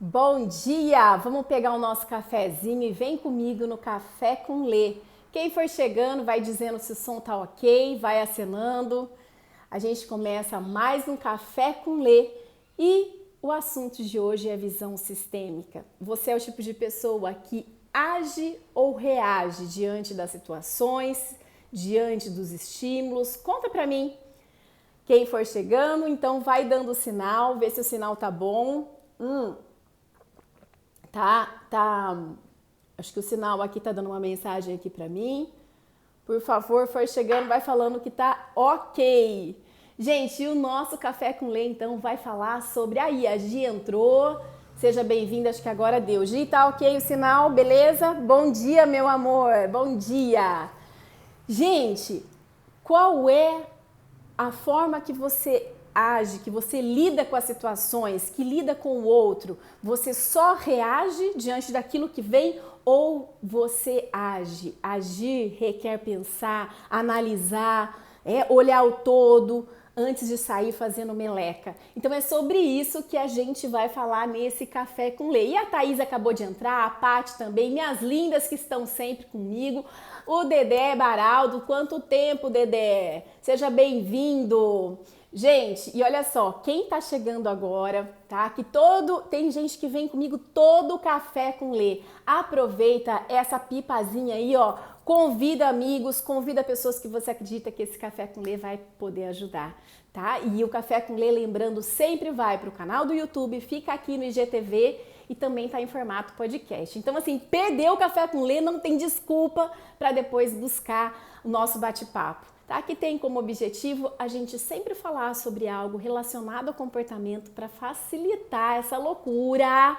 Bom dia! Vamos pegar o nosso cafezinho e vem comigo no Café com Lê. Quem for chegando vai dizendo se o som tá ok, vai acenando. A gente começa mais um Café com Lê e o assunto de hoje é visão sistêmica. Você é o tipo de pessoa que age ou reage diante das situações, diante dos estímulos? Conta pra mim. Quem for chegando, então vai dando sinal, vê se o sinal tá bom. Tá. Acho que o sinal aqui tá dando uma mensagem aqui pra mim. Por favor, for chegando, vai falando que tá ok. Gente, e o nosso Café com Lê, então, vai falar sobre... Aí, a Gi entrou. Seja bem-vinda, acho que agora deu. Gi, tá ok o sinal, beleza? Bom dia, meu amor. Bom dia. Gente, qual é a forma que você age, que você lida com as situações, que lida com o outro? Você só reage diante daquilo que vem ou você age? Agir requer pensar, analisar, olhar o todo antes de sair fazendo meleca. Então é sobre isso que a gente vai falar nesse Café com Lê. E a Thaís acabou de entrar, a Paty também, minhas lindas que estão sempre comigo. O Dedé Baraldo, quanto tempo, Dedé? Seja bem-vindo. Gente, e olha só, quem tá chegando agora, tá? Tem gente que vem comigo todo o Café com Lê. Aproveita essa pipazinha aí, ó. Convida amigos, convida pessoas que você acredita que esse Café com Lê vai poder ajudar, tá? E o Café com Lê, lembrando, sempre vai pro canal do YouTube, fica aqui no IGTV e também tá em formato podcast. Então, assim, perdeu o Café com Lê, não tem desculpa para depois buscar o nosso bate-papo, tá? Que tem como objetivo a gente sempre falar sobre algo relacionado ao comportamento para facilitar essa loucura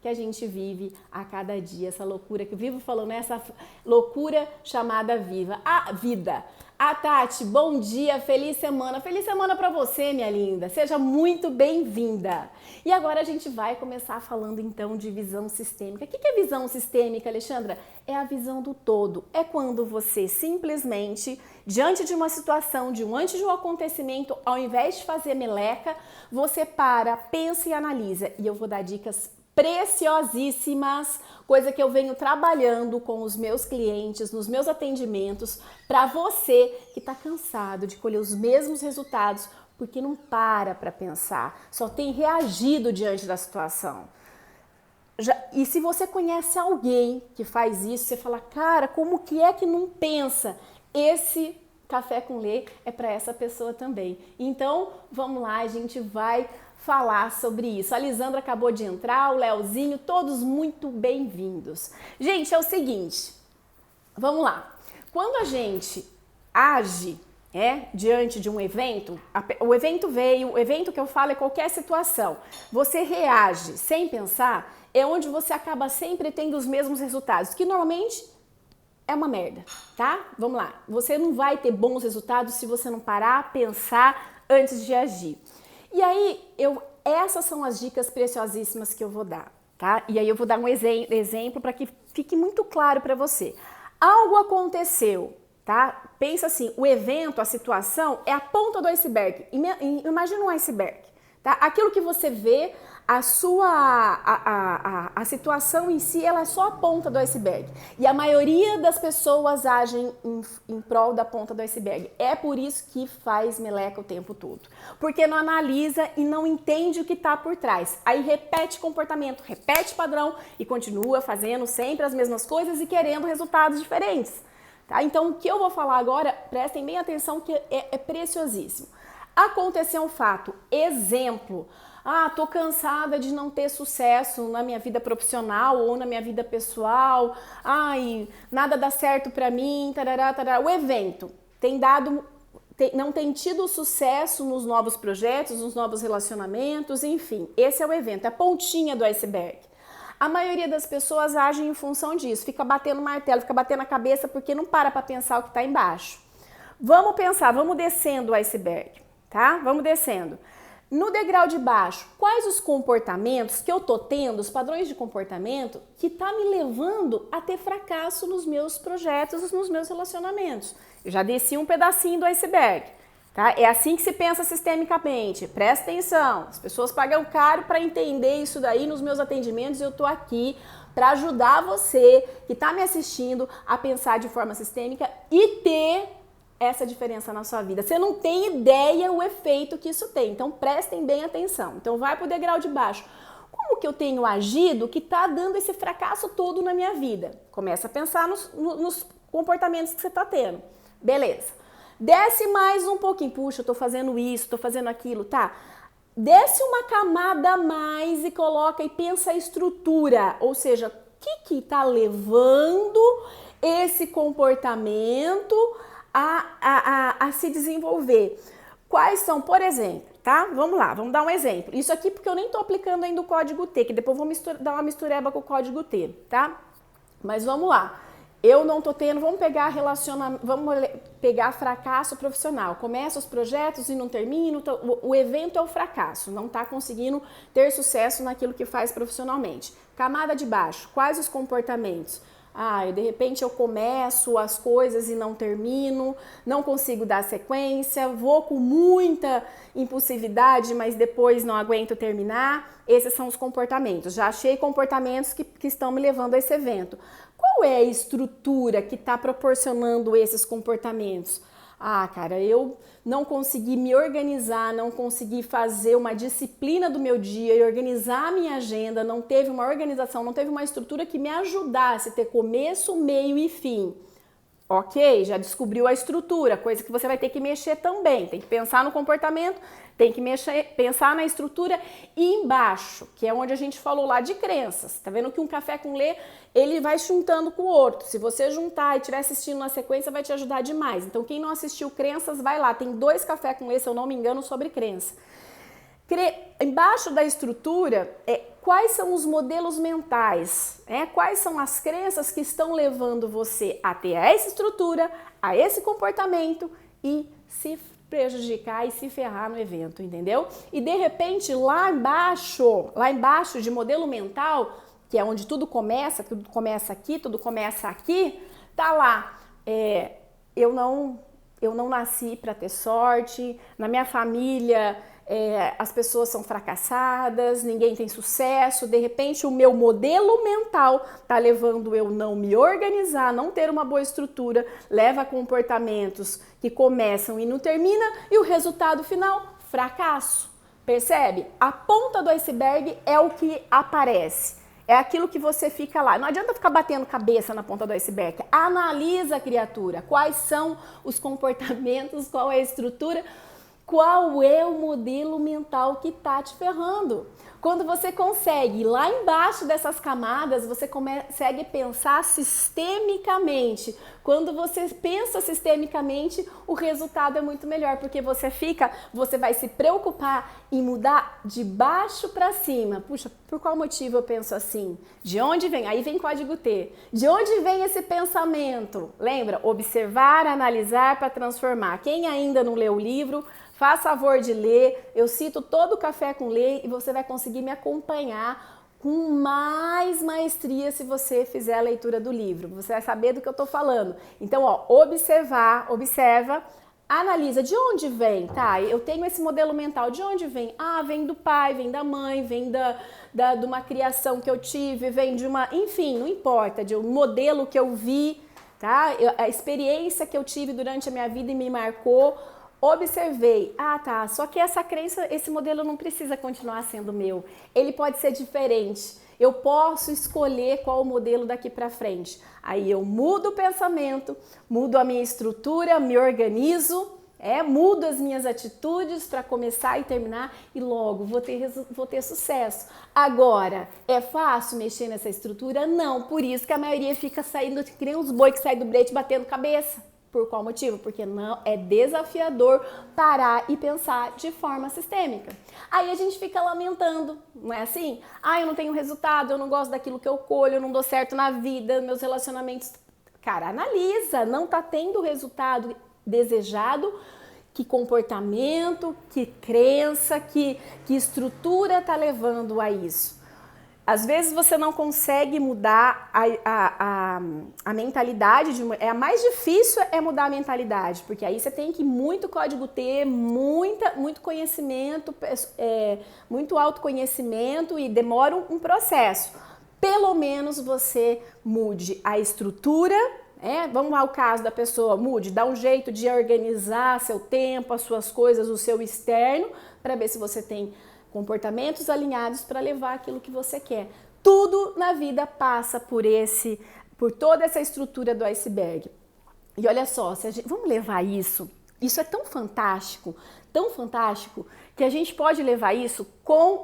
que a gente vive a cada dia, essa loucura que eu vivo falando, essa loucura chamada vida. Tati, bom dia, feliz semana para você, minha linda, seja muito bem-vinda. E agora a gente vai começar falando então de visão sistêmica. O que é visão sistêmica, Alexandra? É a visão do todo, é quando você simplesmente, diante de uma situação, diante de um acontecimento, ao invés de fazer meleca, você para, pensa e analisa. E eu vou dar dicas preciosíssimas, coisa que eu venho trabalhando com os meus clientes, nos meus atendimentos, para você que está cansado de colher os mesmos resultados, porque não para pensar, só tem reagido diante da situação. E se você conhece alguém que faz isso, você fala, cara, como que é que não pensa? Esse Café com Lê é para essa pessoa também. Então, vamos lá, a gente vai falar sobre isso. A Lisandra acabou de entrar, o Leozinho, todos muito bem-vindos. Gente, é o seguinte, vamos lá. Quando a gente age diante de um evento, o evento veio, o evento que eu falo é qualquer situação, você reage sem pensar, é onde você acaba sempre tendo os mesmos resultados, que normalmente é uma merda, tá? Vamos lá. Você não vai ter bons resultados se você não parar, pensar antes de agir. E aí, essas são as dicas preciosíssimas que eu vou dar, tá? E aí eu vou dar um exemplo para que fique muito claro para você. Algo aconteceu, tá? Pensa assim, o evento, a situação é a ponta do iceberg. Imagina um iceberg, tá? Aquilo que você vê, a situação em si, ela é só a ponta do iceberg. E a maioria das pessoas agem em prol da ponta do iceberg. É por isso que faz meleca o tempo todo. Porque não analisa e não entende o que está por trás. Aí repete comportamento, repete padrão e continua fazendo sempre as mesmas coisas e querendo resultados diferentes. Tá? Então, o que eu vou falar agora, prestem bem atenção que é preciosíssimo. Aconteceu um fato, exemplo... tô cansada de não ter sucesso na minha vida profissional ou na minha vida pessoal. Nada dá certo pra mim, tarará, tarará. O evento não tem tido sucesso nos novos projetos, nos novos relacionamentos, enfim. Esse é o evento, é a pontinha do iceberg. A maioria das pessoas agem em função disso, fica batendo martelo, fica batendo a cabeça porque não para pensar o que está embaixo. Vamos pensar, vamos descendo o iceberg, tá? Vamos descendo. No degrau de baixo, quais os comportamentos que eu tô tendo, os padrões de comportamento que tá me levando a ter fracasso nos meus projetos, nos meus relacionamentos? Eu já desci um pedacinho do iceberg. Tá? É assim que se pensa sistemicamente. Presta atenção. As pessoas pagam caro para entender isso daí nos meus atendimentos e eu tô aqui para ajudar você que está me assistindo a pensar de forma sistêmica e ter essa diferença na sua vida. Você não tem ideia o efeito que isso tem. Então prestem bem atenção. Então vai pro degrau de baixo. Como que eu tenho agido que está dando esse fracasso todo na minha vida? Começa a pensar nos comportamentos que você está tendo. Beleza. Desce mais um pouquinho. Puxa, eu tô fazendo isso, tô fazendo aquilo, tá? Desce uma camada a mais e coloca e pensa a estrutura. Ou seja, o que tá levando esse comportamento a se desenvolver? Quais são, por exemplo, tá? Vamos lá, vamos dar um exemplo. Isso aqui porque eu nem tô aplicando ainda o código T, que depois eu vou dar uma mistureba com o código T, tá? Mas vamos lá. Eu não tô tendo, vamos pegar fracasso profissional. Começa os projetos e não termina, o evento é o fracasso, não tá conseguindo ter sucesso naquilo que faz profissionalmente. Camada de baixo, quais os comportamentos? De repente eu começo as coisas e não termino, não consigo dar sequência, vou com muita impulsividade, mas depois não aguento terminar. Esses são os comportamentos. Já achei comportamentos que estão me levando a esse evento. Qual é a estrutura que está proporcionando esses comportamentos? Cara, eu não consegui me organizar, não consegui fazer uma disciplina do meu dia e organizar a minha agenda, não teve uma organização, não teve uma estrutura que me ajudasse a ter começo, meio e fim. Ok, já descobriu a estrutura, coisa que você vai ter que mexer também. Tem que pensar no comportamento, tem que pensar na estrutura e embaixo, que é onde a gente falou lá de crenças. Tá vendo que um café com lê, ele vai juntando com o outro. Se você juntar e estiver assistindo na sequência, vai te ajudar demais. Então, quem não assistiu crenças, vai lá. Tem 2 café com lê, se eu não me engano, sobre crença. Embaixo da estrutura, quais são os modelos mentais, quais são as crenças que estão levando você a ter essa estrutura, a esse comportamento e se prejudicar e se ferrar no evento, entendeu? E de repente lá embaixo de modelo mental, que é onde tudo começa aqui, tá lá, eu não nasci para ter sorte, na minha família as pessoas são fracassadas, ninguém tem sucesso, de repente o meu modelo mental tá levando eu não me organizar, não ter uma boa estrutura, leva a comportamentos que começam e não termina e o resultado final, fracasso. Percebe? A ponta do iceberg é o que aparece. É aquilo que você fica lá. Não adianta ficar batendo cabeça na ponta do iceberg. Analisa, criatura, quais são os comportamentos, qual é a estrutura, qual é o modelo mental que tá te ferrando. Quando você consegue ir lá embaixo dessas camadas, você consegue pensar sistemicamente. Quando você pensa sistemicamente, o resultado é muito melhor, porque você vai se preocupar em mudar de baixo para cima. Puxa, por qual motivo eu penso assim? De onde vem? Aí vem código T. De onde vem esse pensamento? Lembra? Observar, analisar para transformar. Quem ainda não leu o livro, faz favor de ler, eu cito todo o Café com Lê e você vai conseguir me acompanhar com mais maestria se você fizer a leitura do livro. Você vai saber do que eu tô falando. Então, observa, analisa de onde vem, tá? Eu tenho esse modelo mental, de onde vem? Vem do pai, vem da mãe, vem de uma criação que eu tive, vem de uma... Enfim, não importa, de um modelo que eu vi, tá? A experiência que eu tive durante a minha vida e me marcou. Observei, só que essa crença, esse modelo não precisa continuar sendo meu, ele pode ser diferente, eu posso escolher qual o modelo daqui para frente. Aí eu mudo o pensamento, mudo a minha estrutura, me organizo, mudo as minhas atitudes para começar e terminar e logo vou ter sucesso. Agora, é fácil mexer nessa estrutura? Não, por isso que a maioria fica saindo, que nem uns boi que saem do brete batendo cabeça. Por qual motivo? Porque não é desafiador parar e pensar de forma sistêmica. Aí a gente fica lamentando, não é assim? Eu não tenho resultado, eu não gosto daquilo que eu colho, eu não dou certo na vida, meus relacionamentos... Cara, analisa, não tá tendo o resultado desejado, que comportamento, que crença, que estrutura tá levando a isso. Às vezes você não consegue mudar a mentalidade, a mais difícil é mudar a mentalidade, porque aí você tem que muito código T, muito conhecimento, muito autoconhecimento e demora um processo. Pelo menos você mude a estrutura, vamos ao caso da pessoa, dá um jeito de organizar seu tempo, as suas coisas, o seu externo, para ver se você tem comportamentos alinhados para levar aquilo que você quer. Tudo na vida passa por toda essa estrutura do iceberg. E olha só, vamos levar isso é tão fantástico, que a gente pode levar isso com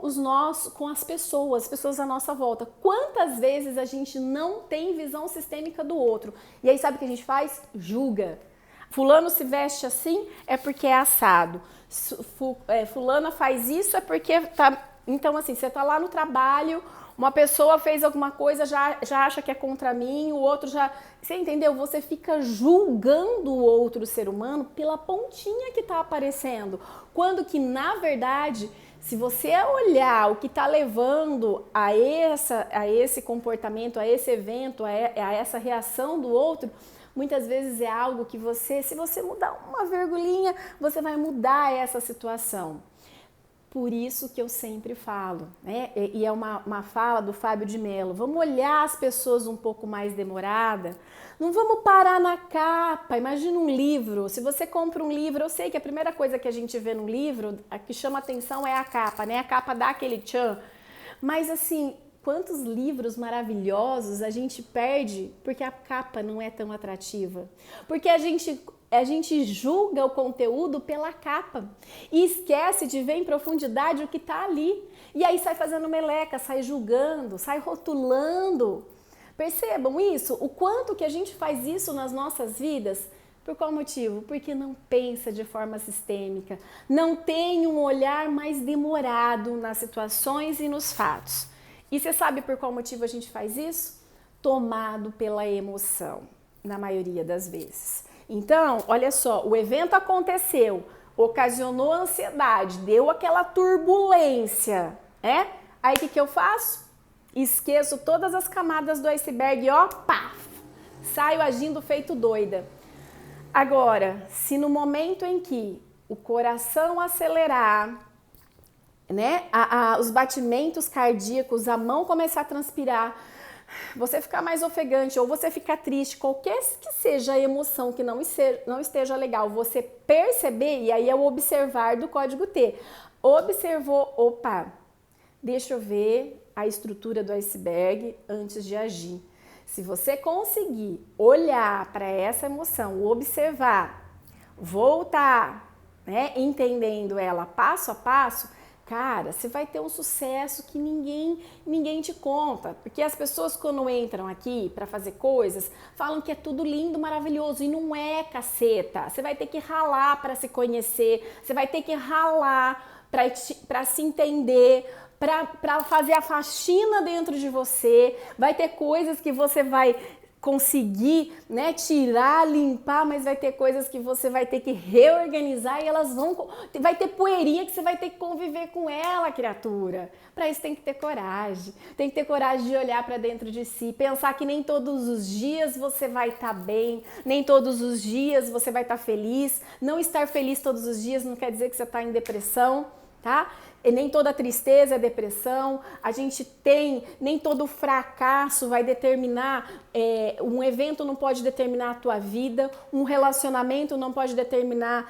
as pessoas à nossa volta. Quantas vezes a gente não tem visão sistêmica do outro? E aí sabe o que a gente faz? Julga. Fulano se veste assim é porque é assado. Fulana faz isso é porque tá. Então, assim, você tá lá no trabalho, uma pessoa fez alguma coisa, já acha que é contra mim, o outro já. Você entendeu? Você fica julgando o outro ser humano pela pontinha que tá aparecendo. Quando que, na verdade, se você olhar o que tá levando a esse comportamento, a esse evento, a essa reação do outro, muitas vezes é algo que se você mudar uma virgulinha, você vai mudar essa situação. Por isso que eu sempre falo, e é uma fala do Fábio de Mello, vamos olhar as pessoas um pouco mais demorada, não vamos parar na capa. Imagina um livro, se você compra um livro, eu sei que a primeira coisa que a gente vê no livro, a que chama atenção é a capa, A capa dá aquele tchan, mas assim, quantos livros maravilhosos a gente perde porque a capa não é tão atrativa. Porque a gente julga o conteúdo pela capa e esquece de ver em profundidade o que está ali. E aí sai fazendo meleca, sai julgando, sai rotulando. Percebam isso? O quanto que a gente faz isso nas nossas vidas? Por qual motivo? Porque não pensa de forma sistêmica, não tem um olhar mais demorado nas situações e nos fatos. E você sabe por qual motivo a gente faz isso? Tomado pela emoção, na maioria das vezes. Então, olha só, o evento aconteceu, ocasionou ansiedade, deu aquela turbulência, Aí o que eu faço? Esqueço todas as camadas do iceberg, paf! Saio agindo feito doida. Agora, se no momento em que o coração acelerar, os batimentos cardíacos, a mão começar a transpirar, você ficar mais ofegante ou você ficar triste, qualquer que seja a emoção que não esteja legal, você perceber, e aí é o observar do código T. Observou, opa, deixa eu ver a estrutura do iceberg antes de agir. Se você conseguir olhar para essa emoção, observar, voltar, entendendo ela passo a passo, cara, você vai ter um sucesso que ninguém te conta. Porque as pessoas, quando entram aqui para fazer coisas, falam que é tudo lindo, maravilhoso. E não é, caceta. Você vai ter que ralar para se conhecer. Você vai ter que ralar para se entender, para fazer a faxina dentro de você. Vai ter coisas que você vai conseguir, tirar, limpar, mas vai ter coisas que você vai ter que reorganizar e vai ter poeirinha que você vai ter que conviver com ela, criatura. Para isso tem que ter coragem. Tem que ter coragem de olhar para dentro de si, pensar que nem todos os dias você vai estar bem, nem todos os dias você vai estar feliz. Não estar feliz todos os dias não quer dizer que você está em depressão, tá? E nem toda tristeza é depressão, nem todo fracasso vai determinar, um evento não pode determinar a tua vida, um relacionamento não pode determinar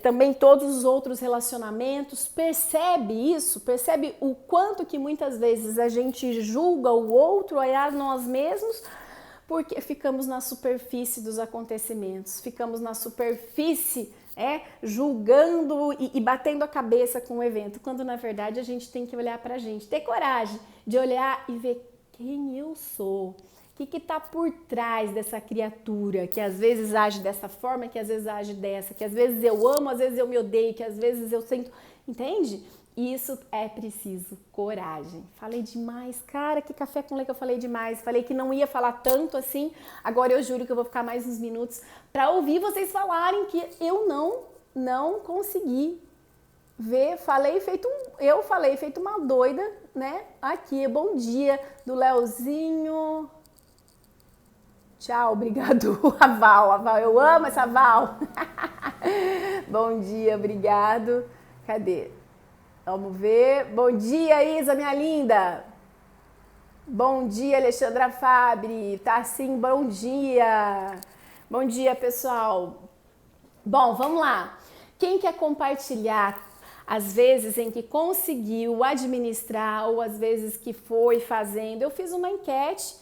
também todos os outros relacionamentos. Percebe isso? Percebe o quanto que muitas vezes a gente julga o outro, a nós mesmos, porque ficamos na superfície dos acontecimentos, ficamos na superfície julgando e batendo a cabeça com o evento, quando na verdade a gente tem que olhar pra gente, ter coragem de olhar e ver quem eu sou, o que está por trás dessa criatura que às vezes age dessa forma, que às vezes age dessa, que às vezes eu amo, às vezes eu me odeio, que às vezes eu sinto, entende? Isso é preciso coragem. Falei demais, cara, que café com leite que eu falei demais. Falei que não ia falar tanto assim. Agora eu juro que eu vou ficar mais uns minutos para ouvir vocês falarem que eu não consegui ver. Eu falei feito uma doida né? Aqui, bom dia do Leozinho. Tchau, obrigado, a Val, eu amo essa Val. Bom dia, obrigado. Cadê? Vamos ver. Bom dia, Isa, minha linda. Bom dia, Alexandra Fabri. Tá sim, bom dia. Bom dia, pessoal. Bom, vamos lá. Quem quer compartilhar as vezes em que conseguiu administrar ou as vezes que foi fazendo? Eu fiz uma enquete,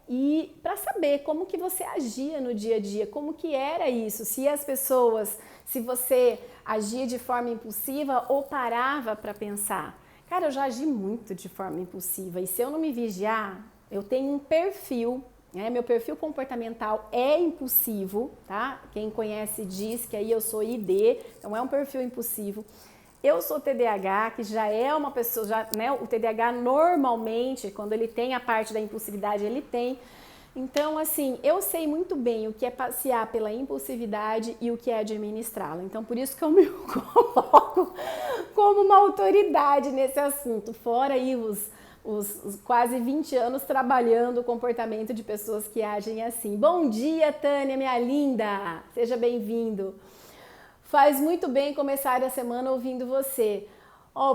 e para saber como que você agia no dia a dia, como que era isso, se você agia de forma impulsiva ou parava para pensar. Cara, eu já agi muito de forma impulsiva e se eu não me vigiar, eu tenho um perfil, meu perfil comportamental é impulsivo, tá? Quem conhece diz que aí eu sou ID, então é um perfil impulsivo. Eu sou TDAH, que já é uma pessoa, o TDAH normalmente, quando ele tem a parte da impulsividade, ele tem. Então, assim, eu sei muito bem o que é passear pela impulsividade e o que é administrá-la. Então, por isso que eu me coloco como uma autoridade nesse assunto. Fora aí os quase 20 anos trabalhando o comportamento de pessoas que agem assim. Bom dia, Tânia, minha linda! Seja bem-vindo! Faz muito bem começar a semana ouvindo você.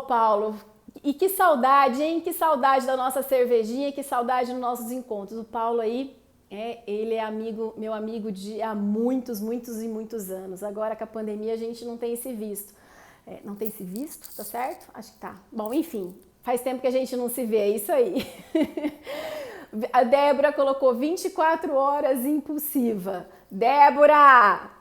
Paulo, e que saudade, hein? Que saudade da nossa cervejinha, que saudade dos nossos encontros. O Paulo aí, ele é meu amigo de há muitos e muitos anos. Agora com a pandemia a gente não tem se visto. Não tem se visto, tá certo? Acho que tá. Bom, enfim, faz tempo que a gente não se vê, é isso aí. A Débora colocou 24 horas impulsiva. Débora,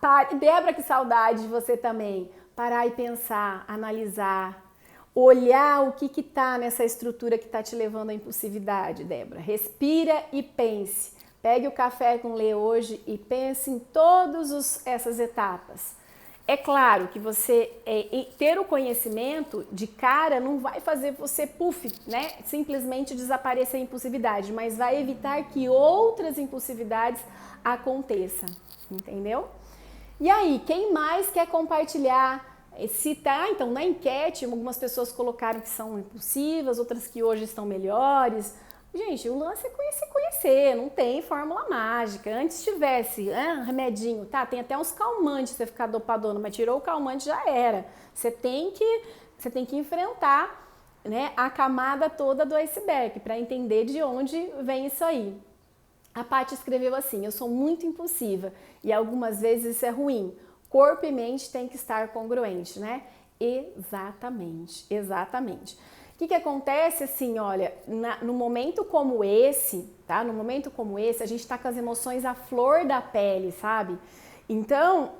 que saudade de você também. Parar e pensar, analisar, olhar o que tá nessa estrutura que tá te levando à impulsividade, Débora. Respira e pense. Pegue o café com Lê hoje e pense em todas essas etapas. É claro que você ter o conhecimento de cara não vai fazer você simplesmente desaparecer a impulsividade, mas vai evitar que outras impulsividades aconteçam, entendeu? E aí, quem mais quer compartilhar? Então na enquete, algumas pessoas colocaram que são impulsivas, outras que hoje estão melhores. Gente, o lance é conhecer, não tem fórmula mágica. Antes tivesse remedinho, tá? Tem até uns calmantes pra você ficar dopadona, mas tirou o calmante já era. Você tem que enfrentar, a camada toda do iceberg para entender de onde vem isso aí. A Paty escreveu assim: eu sou muito impulsiva e algumas vezes isso é ruim. Corpo e mente tem que estar congruente, né? Exatamente. O que acontece assim, olha, no momento como esse, tá? No momento como esse, a gente tá com as emoções à flor da pele, sabe? Então,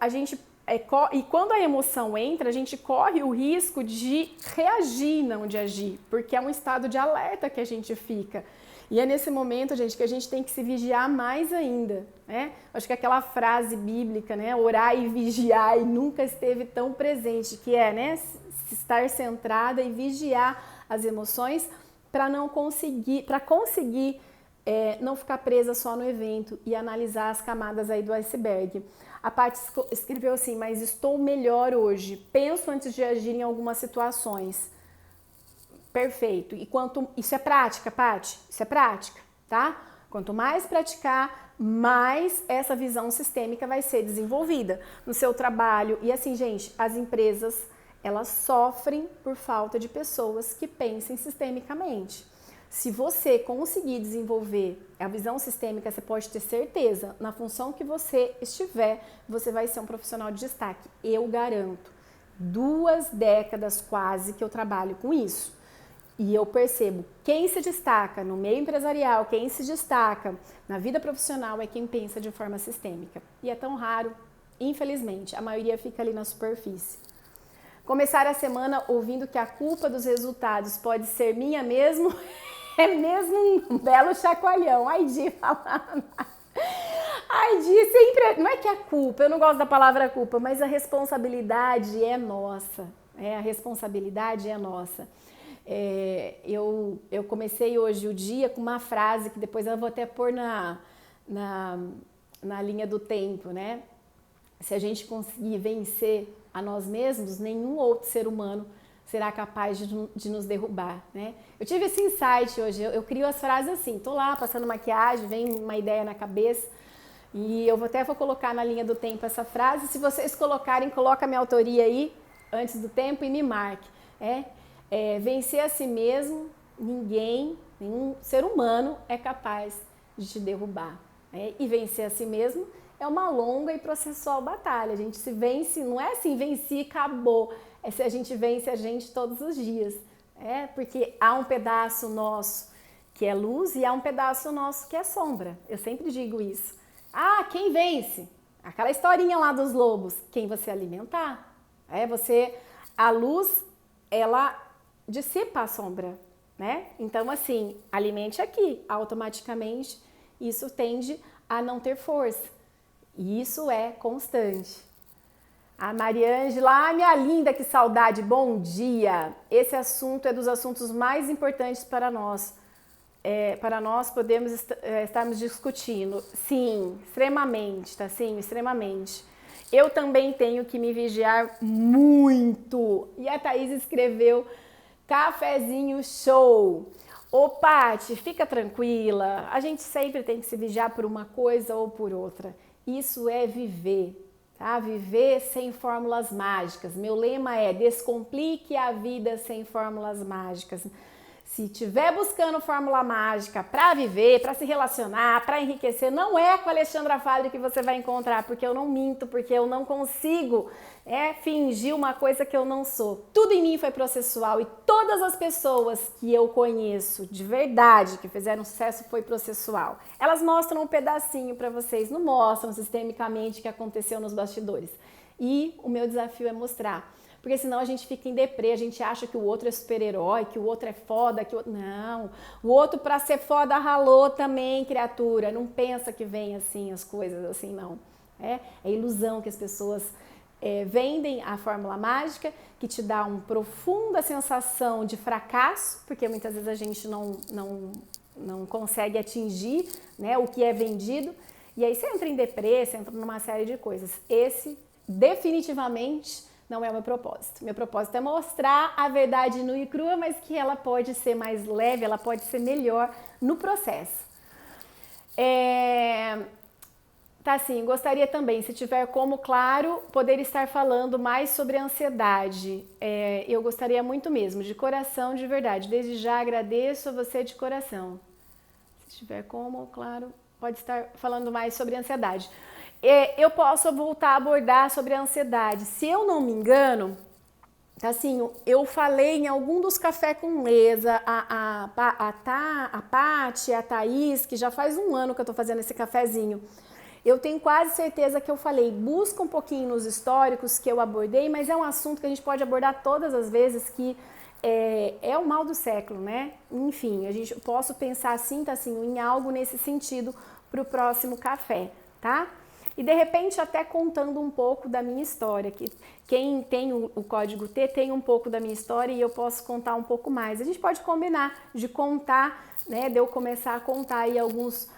e quando a emoção entra, a gente corre o risco de reagir, não de agir, porque é um estado de alerta que a gente fica. E é nesse momento, gente, que a gente tem que se vigiar mais ainda, né? Acho que aquela frase bíblica, orar e vigiar, e nunca esteve tão presente, que é, estar centrada e vigiar as emoções para conseguir não ficar presa só no evento e analisar as camadas aí do iceberg. A Paty escreveu assim: mas estou melhor hoje, penso antes de agir em algumas situações. Perfeito. Isso é prática, Paty? Isso é prática, tá? Quanto mais praticar, mais essa visão sistêmica vai ser desenvolvida no seu trabalho. E assim, gente, as empresas, elas sofrem por falta de pessoas que pensem sistemicamente. Se você conseguir desenvolver a visão sistêmica, você pode ter certeza, na função que você estiver, você vai ser um profissional de destaque. Eu garanto. 2 décadas quase que eu trabalho com isso. E eu percebo, quem se destaca no meio empresarial, quem se destaca na vida profissional é quem pensa de forma sistêmica. E é tão raro, infelizmente, a maioria fica ali na superfície. Começar a semana ouvindo que a culpa dos resultados pode ser minha mesmo, é mesmo um belo chacoalhão. Ai, Di, falando. Ai, Di, sempre... Não é que a culpa, eu não gosto da palavra culpa, mas a responsabilidade é nossa. A responsabilidade é nossa. Eu comecei hoje o dia com uma frase que depois eu vou até pôr na linha do tempo, né? Se a gente conseguir vencer a nós mesmos, nenhum outro ser humano será capaz de nos derrubar, né? Eu tive esse insight hoje, eu crio as frases assim, tô lá passando maquiagem, vem uma ideia na cabeça e eu vou colocar na linha do tempo essa frase. Se vocês colocarem, coloca a minha autoria aí, antes do tempo, e me marque. Vencer a si mesmo, nenhum ser humano é capaz de te derrubar. E vencer a si mesmo é uma longa e processual batalha. A gente se vence, não é assim, venci e acabou. É se a gente vence a gente todos os dias. Porque há um pedaço nosso que é luz e há um pedaço nosso que é sombra. Eu sempre digo isso. Quem vence? Aquela historinha lá dos lobos. Quem você alimentar. A luz, ela dissipa a sombra, né? Então, assim, alimente aqui. Automaticamente, isso tende a não ter força. E isso é constante. A Mariângela, minha linda, que saudade, bom dia! Esse assunto é dos assuntos mais importantes para nós. Para nós podermos estarmos discutindo. Sim, extremamente, tá? Sim, extremamente. Eu também tenho que me vigiar muito. E a Thaís escreveu, cafezinho show. Ô, Paty, fica tranquila. A gente sempre tem que se vigiar por uma coisa ou por outra. Isso é viver, tá? Viver sem fórmulas mágicas. Meu lema é descomplique a vida sem fórmulas mágicas. Se estiver buscando fórmula mágica para viver, para se relacionar, para enriquecer, não é com a Alexandra Fabre que você vai encontrar, porque eu não minto, porque eu não consigo fingir uma coisa que eu não sou. Tudo em mim foi processual e todas as pessoas que eu conheço de verdade, que fizeram sucesso, foi processual. Elas mostram um pedacinho para vocês, não mostram sistemicamente o que aconteceu nos bastidores. E o meu desafio é mostrar. Porque senão a gente fica em deprê, a gente acha que o outro é super-herói, que o outro é foda, que o outro... Não, o outro pra ser foda ralou também, criatura. Não pensa que vem assim as coisas, assim não. É ilusão que as pessoas vendem a fórmula mágica, que te dá uma profunda sensação de fracasso, porque muitas vezes a gente não consegue atingir, né, o que é vendido. E aí você entra em deprê, você entra numa série de coisas. Esse, definitivamente... não é o meu propósito. Meu propósito é mostrar a verdade nua e crua, mas que ela pode ser mais leve, ela pode ser melhor no processo. Tá assim, gostaria também, se tiver como, claro, poder estar falando mais sobre a ansiedade. Eu gostaria muito mesmo, de coração, de verdade. Desde já agradeço a você de coração. Se tiver como, claro, pode estar falando mais sobre a ansiedade. Eu posso voltar a abordar sobre a ansiedade. Se eu não me engano, assim, eu falei em algum dos Café com Lesa, a Paty, a Thaís, que já faz um ano que eu tô fazendo esse cafezinho. Eu tenho quase certeza que eu falei, busca um pouquinho nos históricos que eu abordei, mas é um assunto que a gente pode abordar todas as vezes, que é o mal do século, né? Enfim, posso pensar assim, tá assim, em algo nesse sentido para o próximo café, tá? E de repente até contando um pouco da minha história, que quem tem o código T tem um pouco da minha história e eu posso contar um pouco mais. A gente pode combinar de contar, né, de eu começar a contar aí alguns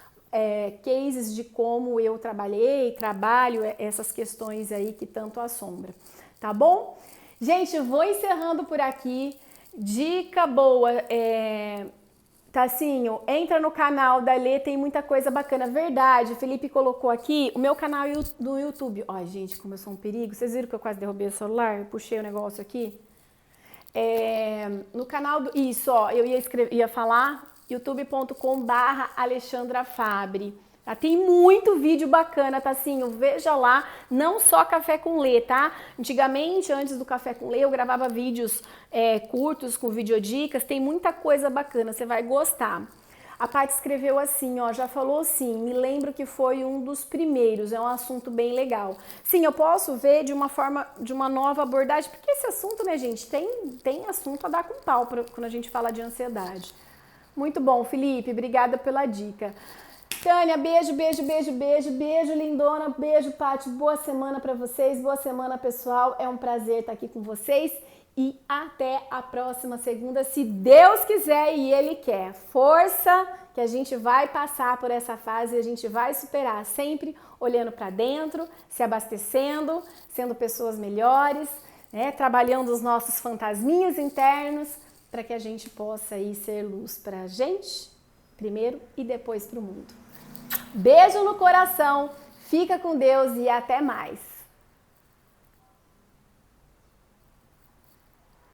cases de como eu trabalho essas questões aí que tanto assombram, tá bom? Gente, vou encerrando por aqui. Dica boa, Tassinho, entra no canal da Lê, tem muita coisa bacana. Verdade, o Felipe colocou aqui o meu canal do YouTube. Ai, gente, como eu sou um perigo. Vocês viram que eu quase derrubei o celular? Eu puxei o negócio aqui. No canal do... Isso, ó, eu ia falar youtube.com/Alexandra Fabre. Tem muito vídeo bacana, Tassinho, veja lá, não só Café com Lê, tá? Antigamente, antes do Café com Lê, eu gravava vídeos curtos com videodicas, tem muita coisa bacana, você vai gostar. A Paty escreveu assim, ó, já falou sim, me lembro que foi um dos primeiros, é um assunto bem legal. Sim, eu posso ver de uma forma, de uma nova abordagem, porque esse assunto, né, gente, tem assunto a dar com pau quando a gente fala de ansiedade. Muito bom, Felipe, obrigada pela dica. Tânia, beijo, beijo, beijo, beijo, beijo, lindona, beijo, Paty, boa semana pra vocês, boa semana, pessoal, é um prazer estar aqui com vocês e até a próxima segunda, se Deus quiser e Ele quer. Força, que a gente vai passar por essa fase e a gente vai superar, sempre olhando pra dentro, se abastecendo, sendo pessoas melhores, né? Trabalhando os nossos fantasminhas internos para que a gente possa aí ser luz para a gente primeiro e depois para o mundo. Beijo no coração, fica com Deus e até mais!